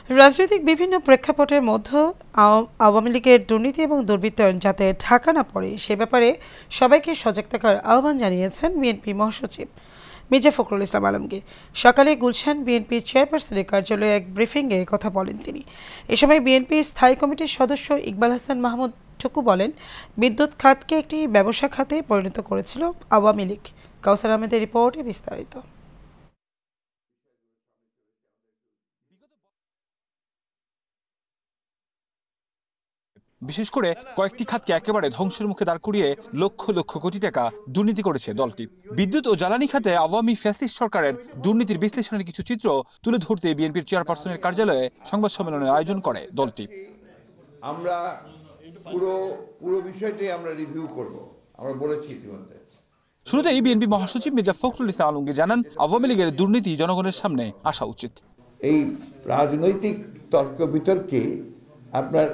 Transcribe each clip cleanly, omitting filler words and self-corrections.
রাজনৈতিক বিভিন্ন প্রেক্ষাপটের মধ্যে আওয়ামী লীগের দুর্নীতি এবং দুর্বৃত্তায়ন যাতে ঢাকা না পড়ে সে ব্যাপারে সবাইকে সজাগ থাকার আহ্বান জানিয়েছেন বিএনপি মহাসচিব মির্জা ফখরুল ইসলাম আলমগীর। সকালে গুলশান বিএনপি চেয়ারপারসনের কার্যালয়ে এক ব্রিফিংয়ে কথা বলেন তিনি। এ সময় বিএনপির স্থায়ী কমিটির সদস্য ইকবাল হাসান মাহমুদ টুকু বলেন, বিদ্যুৎ খাতকে একটি ব্যবসা খাতে পরিণত করেছিল আওয়ামী লীগ। কাউসার আহমেদের রিপোর্টে বিস্তারিত। বিশেষ করে কয়েকটি খাতকে একেবারে ধ্বংসের মুখে দাঁড় করিয়ে লক্ষ লক্ষ কোটি টাকা দুর্নীতি করেছে দলটি। বিদ্যুৎ ও জ্বালানি খাতে আওয়ামী ফ্যাসিস্ট সরকারের দুর্নীতির বিশ্লেষণের কিছু চিত্র তুলে ধরতে বিএনপির চেয়ারপারসনের কার্যালয়ে সংবাদ সম্মেলনের আয়োজন করে দলটি। আমরা পুরো বিষয়টি আমরা রিভিউ করব, আমরা বলেছি ইতিমধ্যে। শুরুতেই বিএনপি মহাসচিব মির্জা ফখরুল ইসলাম আলমগীর জানান, আওয়ামী লীগের দুর্নীতি জনগণের সামনে আসা উচিত। এই রাজনৈতিক তর্ক বিতর্কে আপনার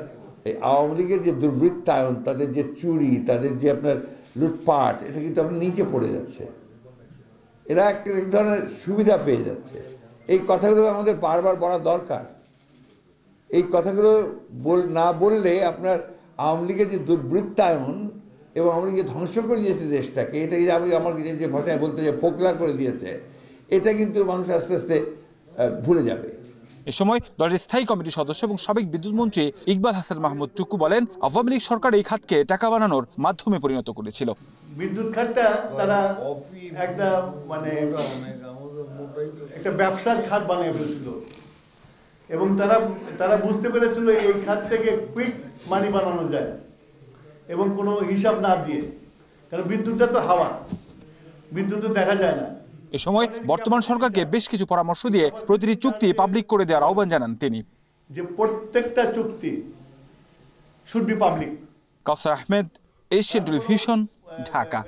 আওয়ামী লীগের যে দুর্বৃত্তায়ন, তাদের যে চুরি, তাদের যে আপনার লুটপাট, এটা কিন্তু আপনার নিচে পড়ে যাচ্ছে। এরা এক ধরনের সুবিধা পেয়ে যাচ্ছে। এই কথাগুলো আমাদের বারবার বলা দরকার। এই কথাগুলো না বললে আপনার আওয়ামী লীগের যে দুর্বৃত্তায়ন এবং আওয়ামী লীগের ধ্বংস করে দিয়েছে দেশটাকে, এটাকে আমার যে ভাষায় বলতে যে পোকলা করে দিয়েছে, এটা কিন্তু মানুষ আস্তে আস্তে ভুলে যাবে। এ সময় দলের স্থায়ী কমিটির সদস্য এবং সাবেক বিদ্যুৎ মন্ত্রী ইকবাল হাসান মাহমুদ টুকু বলেন, আওয়ামী লীগ সরকার এই খাতকে টাকা বানানোর মাধ্যমে পরিণত করেছিল। বিদ্যুৎ খাতটা তারা একটা ব্যবসার খাত বানিয়ে ফেলেছিল এবং তারা বুঝতে পেরেছিল এই খাত থেকে কুইক মানি বানানো যায় এবং কোনো হিসাব না দিয়ে, কারণ বিদ্যুৎটা তো হাওয়া, বিদ্যুৎ তো দেখা যায় না। এ সময় বর্তমান সরকারকে বেশ কিছু পরামর্শ দিয়ে প্রতিটি চুক্তি পাবলিক করে দেওয়ার আহ্বান জানান তিনি। যে প্রত্যেকটা চুক্তি should be public. Kausar Ahmed, Asian television, Dhaka.